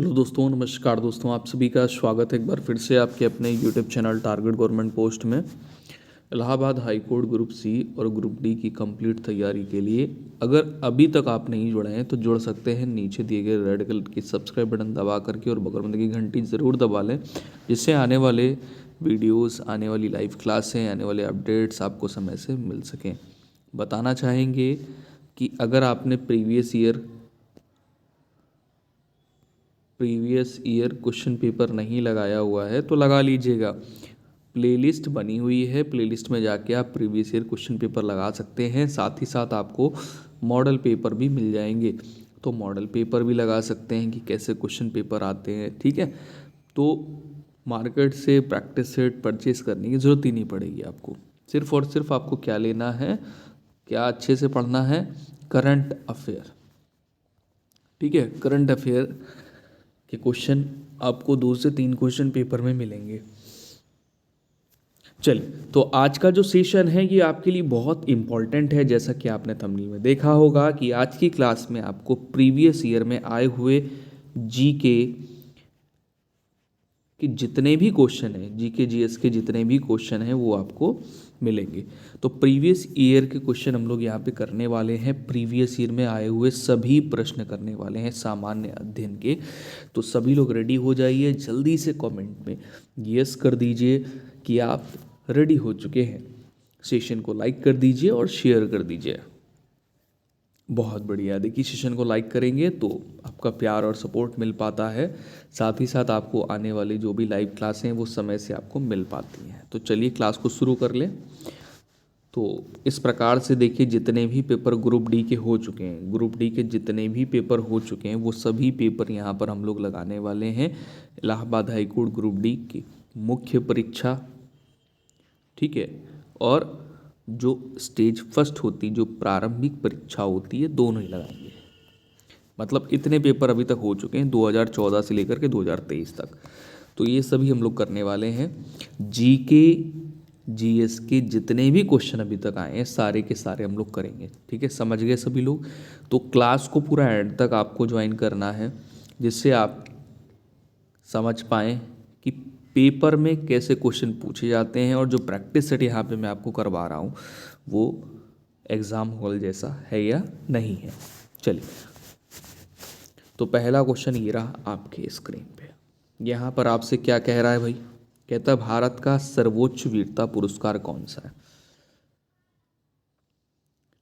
Hello दोस्तों, नमस्कार दोस्तों। आप सभी का स्वागत है एक बार फिर से आपके अपने YouTube channel target government post में। Allahabad high court group C और ग्रुप डी की कंप्लीट तैयारी के लिए अगर अभी तक आप नहीं जुड़े हैं तो जुड़ सकते हैं। नीचे दिए गए रेड कलर की सब्सक्राइब बटन दबा करके और बगल में लगी घंटी ज़रूर दबा लें, जिससे आने वाले वीडियोस, आने वाली लाइव क्लासें, आने वाले अपडेट्स आपको समय से मिल सकें। बताना चाहेंगे कि अगर आपने प्रीवियस ईयर क्वेश्चन पेपर नहीं लगाया हुआ है तो लगा लीजिएगा। प्लेलिस्ट बनी हुई है, प्लेलिस्ट में जाके आप प्रीवियस ईयर क्वेश्चन पेपर लगा सकते हैं। साथ ही साथ आपको मॉडल पेपर भी मिल जाएंगे, तो मॉडल पेपर भी लगा सकते हैं कि कैसे क्वेश्चन पेपर आते हैं। ठीक है, तो मार्केट से प्रैक्टिस सेट परचेज करने की ज़रूरत ही नहीं पड़ेगी आपको। सिर्फ और सिर्फ आपको क्या लेना है, क्या अच्छे से पढ़ना है, करंट अफेयर। ठीक है, करंट अफेयर के क्वेश्चन आपको 2 से 3 क्वेश्चन पेपर में मिलेंगे। चलिए, तो आज का जो सेशन है ये आपके लिए बहुत इंपॉर्टेंट है। जैसा कि आपने थंबनेल में देखा होगा कि आज की क्लास में आपको प्रीवियस ईयर में आए हुए जीके कि जितने भी क्वेश्चन हैं, जीके जीएस के जितने भी क्वेश्चन हैं वो आपको मिलेंगे। तो प्रीवियस ईयर के क्वेश्चन हम लोग यहाँ पे करने वाले हैं। प्रीवियस ईयर में आए हुए सभी प्रश्न करने वाले हैं सामान्य अध्ययन के। तो सभी लोग रेडी हो जाइए, जल्दी से कमेंट में यस कर दीजिए कि आप रेडी हो चुके हैं। सेशन को लाइक कर दीजिए और शेयर कर दीजिए। बहुत बढ़िया। देखिए, सेशन को लाइक करेंगे तो आपका प्यार और सपोर्ट मिल पाता है। साथ ही साथ आपको आने वाली जो भी लाइव क्लासें हैं वो समय से आपको मिल पाती हैं। तो चलिए क्लास को शुरू कर लें। तो इस प्रकार से देखिए, जितने भी पेपर ग्रुप डी के हो चुके हैं, ग्रुप डी के जितने भी पेपर हो चुके हैं वो सभी पेपर यहाँ पर हम लोग लगाने वाले हैं। Allahabad high court group D की मुख्य परीक्षा, ठीक है, और जो स्टेज फर्स्ट होती, जो प्रारंभिक परीक्षा होती है, दोनों ही लगाएंगे। मतलब इतने पेपर अभी तक हो चुके हैं 2014 से लेकर के 2023 तक। तो ये सभी हम लोग करने वाले हैं। जीके जीएस के जितने भी क्वेश्चन अभी तक आए हैं सारे के सारे हम लोग करेंगे। ठीक है, समझ गए सभी लोग। तो क्लास को पूरा एंड तक आपको ज्वाइन करना है, जिससे आप समझ पाएँ कि पेपर में कैसे क्वेश्चन पूछे जाते हैं और जो प्रैक्टिस सेट यहाँ पे मैं आपको करवा रहा हूँ वो एग्ज़ाम हॉल जैसा है या नहीं है। चलिए, तो पहला क्वेश्चन ये रहा आपके स्क्रीन पे। यहाँ पर आपसे क्या कह रहा है भाई? कहता है भारत का सर्वोच्च वीरता पुरस्कार कौन सा है?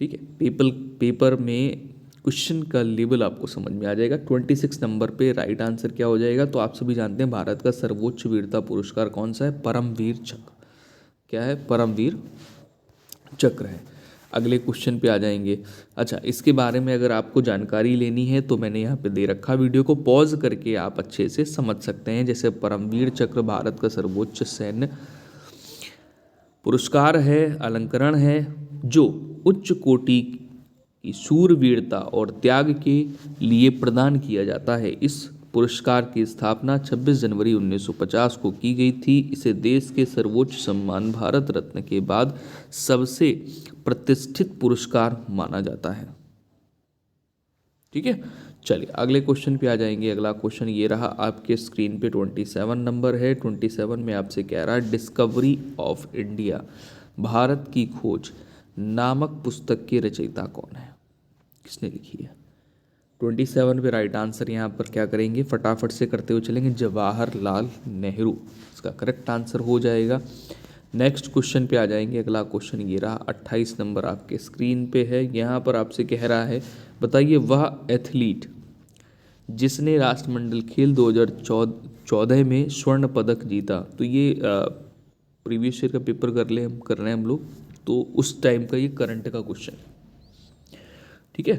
ठीक है, पेपर में क्वेश्चन का लेवल आपको समझ में आ जाएगा। 26 नंबर पे राइट आंसर क्या हो जाएगा? तो आप सभी जानते हैं भारत का सर्वोच्च वीरता पुरस्कार कौन सा है? परमवीर चक्र। क्या है? परमवीर चक्र है। अगले क्वेश्चन पे आ जाएंगे। अच्छा, इसके बारे में अगर आपको जानकारी लेनी है तो मैंने यहाँ पे दे रखा, वीडियो को पॉज करके आप अच्छे से समझ सकते हैं। जैसे परमवीर चक्र भारत का सर्वोच्च सैन्य पुरस्कार है, अलंकरण है, जो उच्च कोटि की शूरवीरता और त्याग के लिए प्रदान किया जाता है। इस पुरस्कार की स्थापना 26 जनवरी 1950 को की गई थी। इसे देश के सर्वोच्च सम्मान भारत रत्न के बाद सबसे प्रतिष्ठित पुरस्कार माना जाता है। ठीक है, चलिए अगले क्वेश्चन पे आ जाएंगे। अगला क्वेश्चन ये रहा आपके स्क्रीन पे, 27 नंबर है। 27 में आपसे कह रहा है डिस्कवरी ऑफ इंडिया, भारत की खोज नामक पुस्तक के रचयिता कौन है? किसने लिखी है? 27 पे राइट आंसर यहाँ पर क्या करेंगे, फटाफट से करते हुए चलेंगे, जवाहरलाल नेहरू इसका करेक्ट आंसर हो जाएगा। नेक्स्ट क्वेश्चन पे आ जाएंगे। अगला क्वेश्चन ये रहा 28 नंबर आपके स्क्रीन पे है। यहाँ पर आपसे कह रहा है बताइए वह एथलीट जिसने राष्ट्रमंडल खेल 2014 में स्वर्ण पदक जीता। तो ये प्रीवियस ईयर का पेपर कर रहे हैं हम लोग, तो उस टाइम का ये करंट का क्वेश्चन। ठीक है,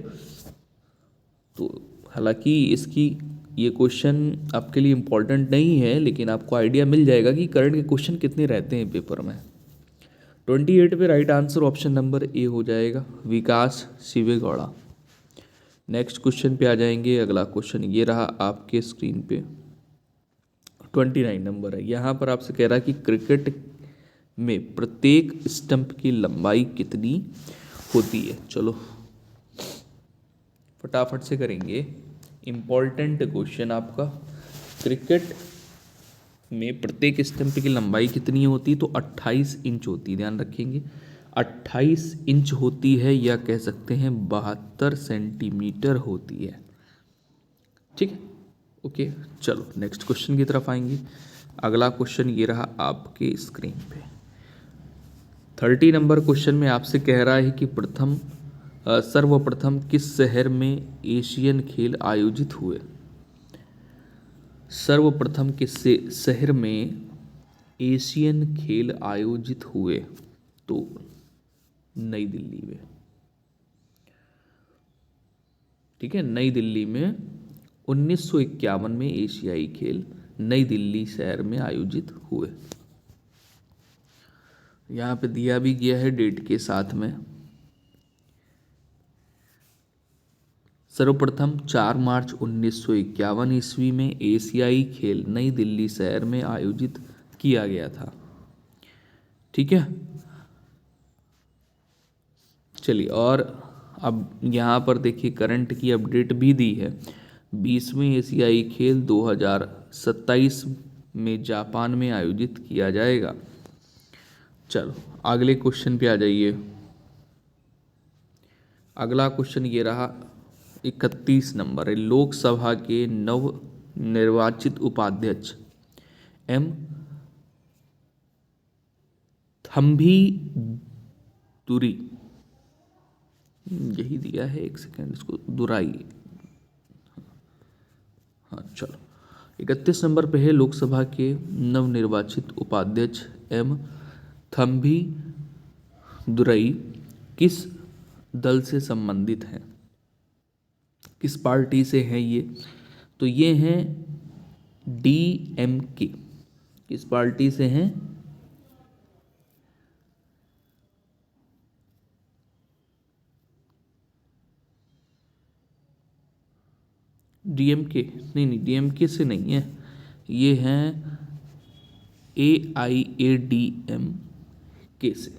तो हालांकि इसकी ये क्वेश्चन आपके लिए इम्पोर्टेंट नहीं है, लेकिन आपको आइडिया मिल जाएगा कि करंट के क्वेश्चन कितने रहते हैं पेपर में। 28 पे right answer option number A हो जाएगा, विकास शिवेगौड़ा। नेक्स्ट क्वेश्चन पे आ जाएंगे। अगला क्वेश्चन ये रहा आपके स्क्रीन पे, 29 नंबर है। यहाँ पर आपसे कह रहा है कि क्रिकेट में प्रत्येक स्टंप की लंबाई कितनी होती है? चलो फटाफट से करेंगे। इम्पॉर्टेंट क्वेश्चन आपका, क्रिकेट में प्रत्येक स्टंप की लंबाई कितनी होती है? तो 28 इंच होती है, ध्यान रखेंगे 28 इंच होती है, या कह सकते हैं 72 सेंटीमीटर होती है। ठीक है, ओके। चलो नेक्स्ट क्वेश्चन की तरफ आएंगे। अगला क्वेश्चन ये रहा आपके स्क्रीन पे। 30 नंबर क्वेश्चन में आपसे कह रहा है कि सर्वप्रथम किस शहर में एशियन खेल आयोजित हुए? सर्वप्रथम किस शहर में एशियन खेल आयोजित हुए? तो नई दिल्ली में। ठीक है, नई दिल्ली में 1951 में एशियाई खेल नई दिल्ली शहर में आयोजित हुए। यहाँ पे दिया भी गया है डेट के साथ में। सर्वप्रथम 4 मार्च 1951 ईस्वी में एशियाई खेल नई दिल्ली शहर में आयोजित किया गया था। ठीक है, चलिए, और अब यहाँ पर देखिए करंट की अपडेट भी दी है। 20वें एशियाई खेल 2027 में जापान में आयोजित किया जाएगा। चलो अगले क्वेश्चन पे आ जाइए। अगला क्वेश्चन ये रहा 31 नंबर है। लोकसभा के नव निर्वाचित उपाध्यक्ष एम थम्भी दुरी, यही दिया है, एक सेकेंड इसको दुराई। हाँ चलो, 31 नंबर पे है लोकसभा के नवनिर्वाचित उपाध्यक्ष एम थम्भी दुरई किस दल से संबंधित हैं? किस पार्टी से हैं ये? तो ये हैं DMK। किस पार्टी से हैं? DMK नहीं, DMK से नहीं है, ये हैं AIADMK से।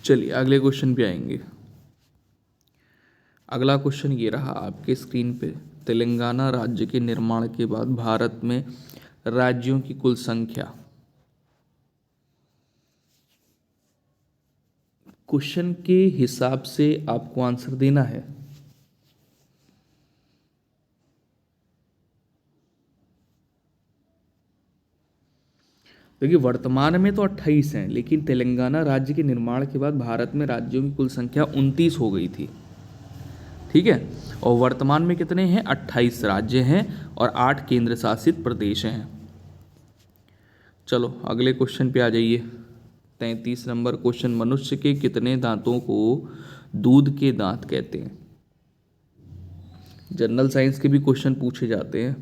चलिए अगले क्वेश्चन पे आएंगे। अगला क्वेश्चन ये रहा आपके स्क्रीन पे। तेलंगाना राज्य के निर्माण के बाद भारत में राज्यों की कुल संख्या। क्वेश्चन के हिसाब से आपको आंसर देना है। देखिए वर्तमान में तो 28 हैं, लेकिन तेलंगाना राज्य के निर्माण के बाद भारत में राज्यों की कुल संख्या 29 हो गई थी। ठीक है, और वर्तमान में कितने हैं? 28 राज्य हैं और 8 केंद्र शासित प्रदेश हैं। चलो अगले क्वेश्चन पे आ जाइए। 33 नंबर क्वेश्चन। मनुष्य के कितने दांतों को दूध के दांत कहते हैं? जनरल साइंस के भी क्वेश्चन पूछे जाते हैं।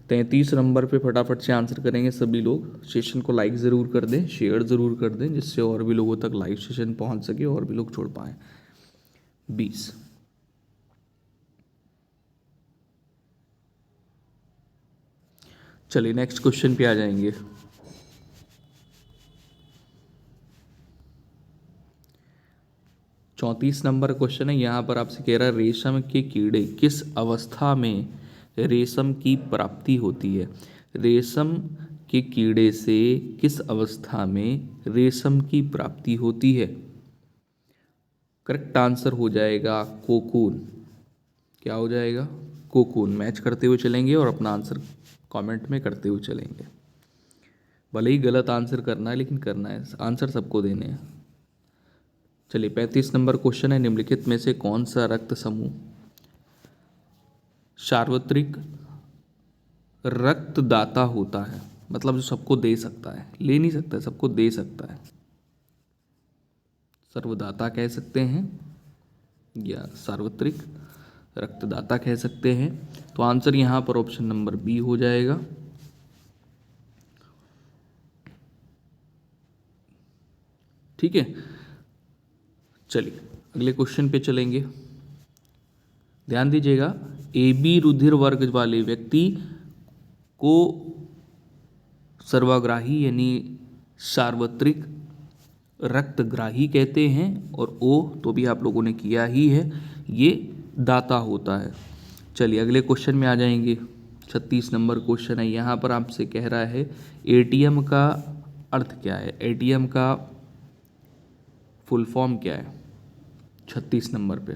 33 नंबर पे फटाफट से आंसर करेंगे सभी लोग। सेशन को लाइक ज़रूर कर दें, शेयर ज़रूर कर दें, जिससे और भी लोगों तक लाइव सेशन पहुंच सके और भी लोग छोड़ पाएँ। 20। चलिए नेक्स्ट क्वेश्चन पे आ जाएंगे। चौंतीस नंबर क्वेश्चन है। यहाँ पर आपसे कह रहा है रेशम के कीड़े किस अवस्था में रेशम की प्राप्ति होती है? रेशम के कीड़े से किस अवस्था में रेशम की प्राप्ति होती है? करेक्ट आंसर हो जाएगा कोकून। क्या हो जाएगा? कोकून। मैच करते हुए चलेंगे और अपना आंसर कमेंट में करते हुए चलेंगे। भले ही गलत आंसर करना है, लेकिन करना है, आंसर सबको देने हैं। चलिए 35 नंबर क्वेश्चन है। निम्नलिखित में से कौन सा रक्त समूह सार्वत्रिक रक्तदाता होता है? मतलब जो सबको दे सकता है, ले नहीं सकता है, सबको दे सकता है। सर्वदाता कह सकते हैं या सार्वत्रिक रक्तदाता कह सकते हैं। तो आंसर यहाँ पर ऑप्शन नंबर बी हो जाएगा। ठीक है, चलिए अगले क्वेश्चन पे चलेंगे। ध्यान दीजिएगा, AB रुधिर वर्ग वाले व्यक्ति को सर्वाग्राही यानी सार्वत्रिक रक्तग्राही कहते हैं, और ओ तो भी आप लोगों ने किया ही है, ये दाता होता है। चलिए अगले क्वेश्चन में आ जाएंगे। 36 नंबर क्वेश्चन है, यहाँ पर आपसे कह रहा है एटीएम का अर्थ क्या है, एटीएम का फुल फॉर्म क्या है 36 नंबर पे।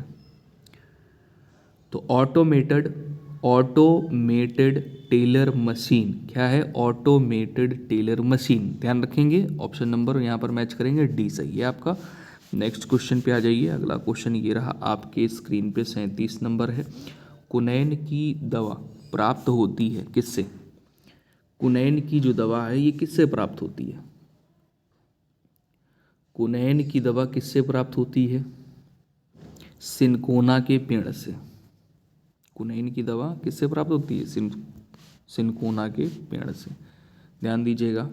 तो ऑटोमेटेड टेलर मशीन क्या है, ऑटोमेटेड टेलर मशीन, ध्यान रखेंगे। ऑप्शन नंबर यहाँ पर मैच करेंगे, डी सही है आपका। नेक्स्ट क्वेश्चन पे आ जाइए। अगला क्वेश्चन ये रहा आपके स्क्रीन पे, 37 नंबर है। कुनैन की दवा प्राप्त होती है किससे, कुनैन की जो दवा है ये किससे प्राप्त होती है, कुनैन की दवा किससे प्राप्त होती है, सिनकोना के पेड़ से। कुनैन की दवा किससे प्राप्त होती है, सिनकोना के पेड़ से। ध्यान दीजिएगा,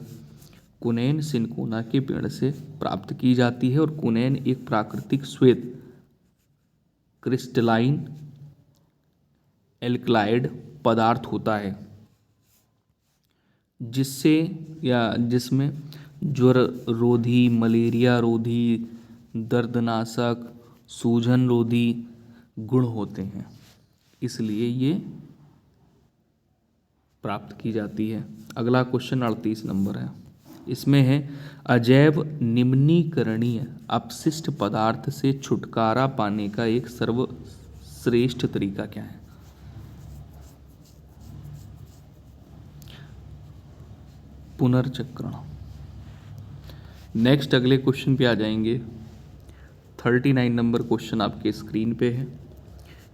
कुनैन सिनकोना के पेड़ से प्राप्त की जाती है, और कुनैन एक प्राकृतिक श्वेत क्रिस्टलाइन एल्कलाइड पदार्थ होता है, जिससे या जिसमें ज्वर रोधी, मलेरिया रोधी, दर्दनाशक, सूजन रोधी गुण होते हैं, इसलिए ये प्राप्त की जाती है। अगला क्वेश्चन 38 नंबर है, इसमें है अजैव निम्नीकरणीय अपशिष्ट पदार्थ से छुटकारा पाने का एक सर्वश्रेष्ठ तरीका क्या है। पुनर्चक्रण। नेक्स्ट अगले क्वेश्चन पे आ जाएंगे। 39 नंबर क्वेश्चन आपके स्क्रीन पे है।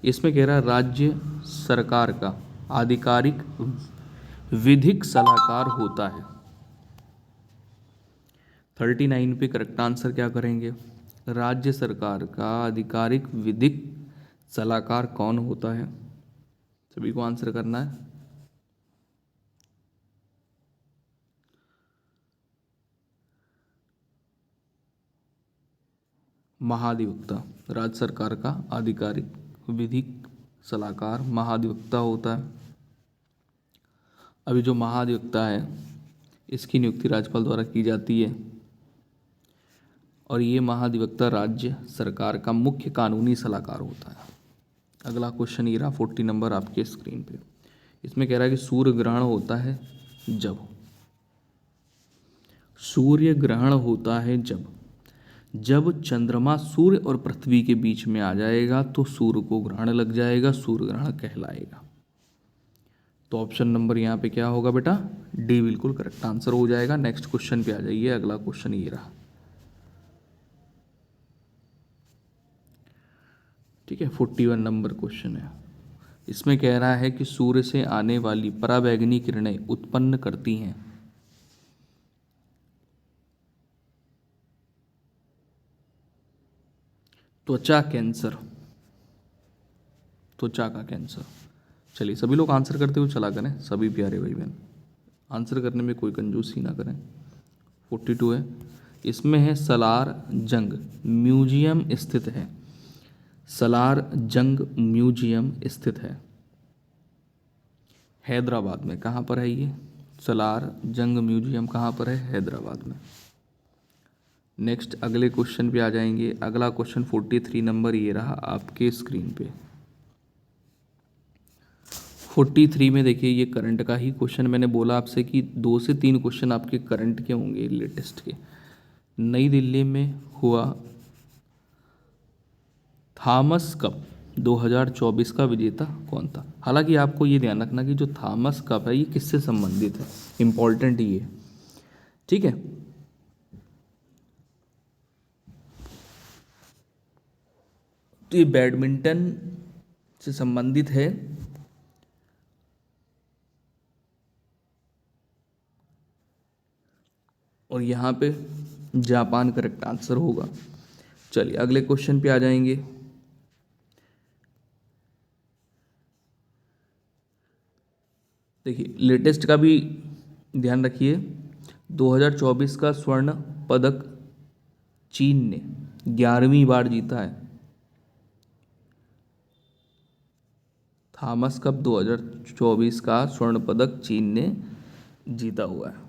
इसमें कह रहा है राज्य सरकार का आधिकारिक विधिक सलाहकार होता है। 39 पे करेक्ट आंसर क्या करेंगे, राज्य सरकार का आधिकारिक विधिक सलाहकार कौन होता है, सभी को आंसर करना है। महाधिवक्ता, राज्य सरकार का आधिकारिक विधिक सलाहकार महाधिवक्ता होता है। अभी जो महाधिवक्ता है इसकी नियुक्ति राज्यपाल द्वारा की जाती है, और ये महाधिवक्ता राज्य सरकार का मुख्य कानूनी सलाहकार होता है। अगला क्वेश्चन ये रहा 40 नंबर आपके स्क्रीन पे। इसमें कह रहा है कि सूर्य ग्रहण होता है जब, सूर्य ग्रहण होता है जब चंद्रमा सूर्य और पृथ्वी के बीच में आ जाएगा तो सूर्य को ग्रहण लग जाएगा, सूर्य ग्रहण कहलाएगा। तो ऑप्शन नंबर यहाँ पे क्या होगा बेटा, डी बिल्कुल करेक्ट आंसर हो जाएगा। नेक्स्ट क्वेश्चन पे आ जाइए। अगला क्वेश्चन ये रहा, ठीक है, 41 नंबर क्वेश्चन है। इसमें कह रहा है कि सूर्य से आने वाली पराबैंगनी किरणें उत्पन्न करती हैं त्वचा कैंसर, त्वचा का कैंसर। चलिए सभी लोग आंसर करते हुए चला करें, सभी प्यारे भाई बहन आंसर करने में कोई कंजूसी ना करें। 42 है, इसमें है सलार जंग म्यूजियम स्थित है, सलार जंग म्यूजियम स्थित है हैदराबाद में। कहाँ पर है ये सलार जंग म्यूजियम, कहाँ पर है, हैदराबाद में। नेक्स्ट अगले क्वेश्चन पे आ जाएंगे। अगला क्वेश्चन 43 नंबर ये रहा आपके स्क्रीन पे। 43 में देखिए ये करंट का ही क्वेश्चन, मैंने बोला आपसे कि 2 से 3 क्वेश्चन आपके करंट के होंगे, लेटेस्ट के। नई दिल्ली में हुआ थॉमस कप 2024 का विजेता कौन था। हालांकि आपको ये ध्यान रखना कि जो थॉमस कप है ये किससे संबंधित है, इंपॉर्टेंट ये, ठीक है। तो ये बैडमिंटन से संबंधित है, और यहाँ पे जापान करेक्ट आंसर होगा। चलिए अगले क्वेश्चन पे आ जाएंगे। देखिए लेटेस्ट का भी ध्यान रखिए। 2024 का स्वर्ण पदक चीन ने 11वीं बार जीता है। थॉमस कप 2024 का स्वर्ण पदक चीन ने जीता हुआ है।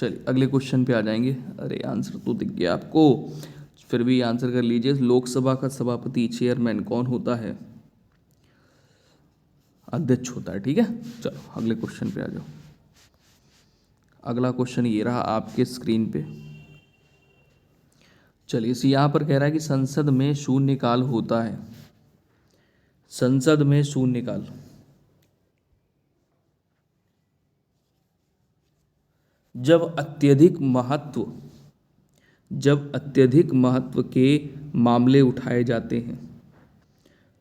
चलिए अगले क्वेश्चन पे आ जाएंगे। अरे आंसर तो दिख गया आपको, फिर भी आंसर कर लीजिए। लोकसभा का सभापति चेयरमैन कौन होता है? अध्यक्ष होता है, ठीक है। चलो अगले क्वेश्चन पे आ जाओ। अगला क्वेश्चन ये रहा आपके स्क्रीन पे। चलिए इस यहाँ पर कह रहा है कि संसद में शून्यकाल होता है। संसद में शून्यकाल जब अत्यधिक महत्व के मामले उठाए जाते हैं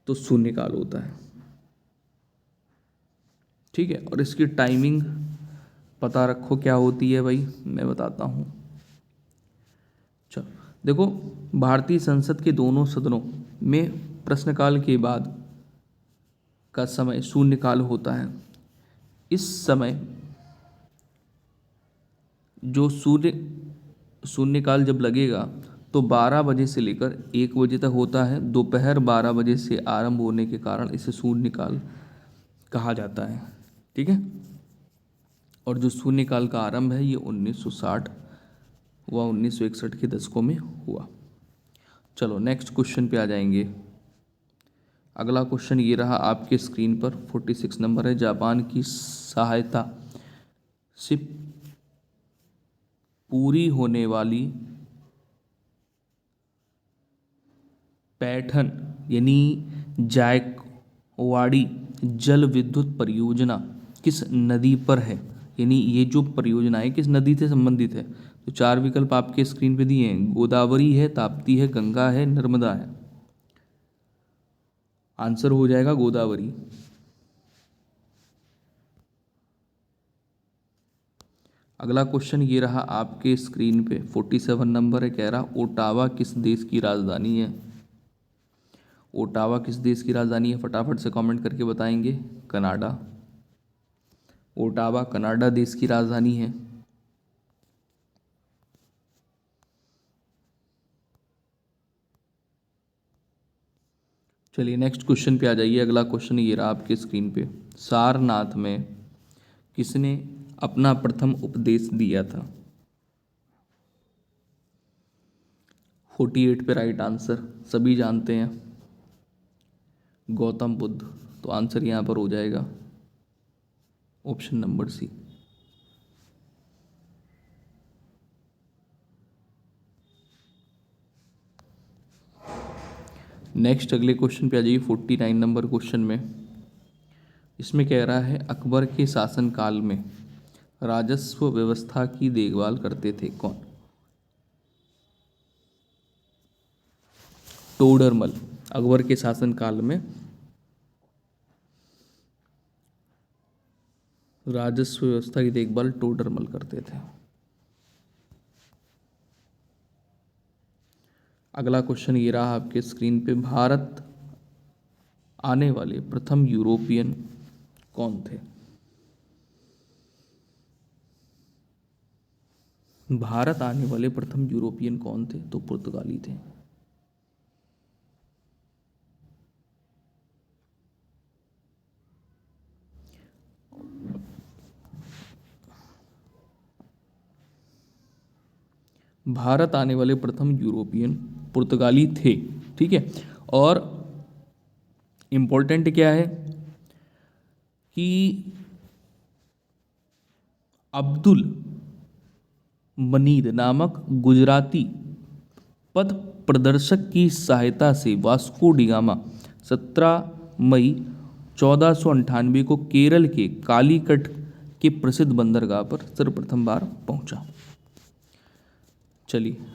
तो शून्यकाल होता है, ठीक है। और इसकी टाइमिंग पता रखो क्या होती है भाई, मैं बताता हूँ। चलो देखो, भारतीय संसद के दोनों सदनों में प्रश्नकाल के बाद का समय शून्यकाल होता है। इस समय जो शून्यकाल जब लगेगा तो 12 बजे से लेकर 1 बजे तक होता है। दोपहर 12 बजे से आरंभ होने के कारण इसे शून्यकाल कहा जाता है, ठीक है। और जो शून्यकाल का आरंभ है ये 1960 व 1961 के दशकों में हुआ। चलो नेक्स्ट क्वेश्चन पे आ जाएंगे। अगला क्वेश्चन ये रहा आपके स्क्रीन पर, 46 नंबर है। जापान की सहायता से पूरी होने वाली पैठन यानी जायकवाड़ी जल विद्युत परियोजना किस नदी पर है? यानी ये जो परियोजना है किस नदी से संबंधित है? तो 4 विकल्प आपके स्क्रीन पे दिए हैं। गोदावरी है, ताप्ती है, गंगा है, नर्मदा है। आंसर हो जाएगा गोदावरी। अगला क्वेश्चन ये रहा आपके स्क्रीन पे, 47 नंबर है। कह रहा ओटावा किस देश की राजधानी है? ओटावा किस देश की राजधानी है? फटाफट से कमेंट करके बताएंगे। कनाडा। ओटावा कनाडा देश की राजधानी है। चलिए नेक्स्ट क्वेश्चन पे आ जाइए। अगला क्वेश्चन ये रहा आपके स्क्रीन पे। सारनाथ में किसने अपना प्रथम उपदेश दिया था? 48 पे राइट आंसर सभी जानते हैं, गौतम बुद्ध। तो आंसर यहाँ पर हो जाएगा ऑप्शन नंबर सी। नेक्स्ट अगले क्वेश्चन पे आ जाइए, 49 नंबर क्वेश्चन में। इसमें कह रहा है अकबर के शासनकाल में राजस्व व्यवस्था की देखभाल करते थे कौन? टोडरमल। अकबर के शासनकाल में राजस्व व्यवस्था की देखभाल टोडरमल करते थे। अगला क्वेश्चन ये रहा आपके स्क्रीन पे। भारत आने वाले प्रथम यूरोपियन कौन थे? भारत आने वाले प्रथम यूरोपियन कौन थे? तो पुर्तगाली थे। भारत आने वाले प्रथम यूरोपियन पुर्तगाली थे, ठीक है। और इम्पोर्टेंट क्या है कि अब्दुल मनीद नामक गुजराती पथ प्रदर्शक की सहायता से वास्को डी गामा 17 मई 1498 को केरल के कालीकट के प्रसिद्ध बंदरगाह पर सर्वप्रथम बार पहुंचा। चलिए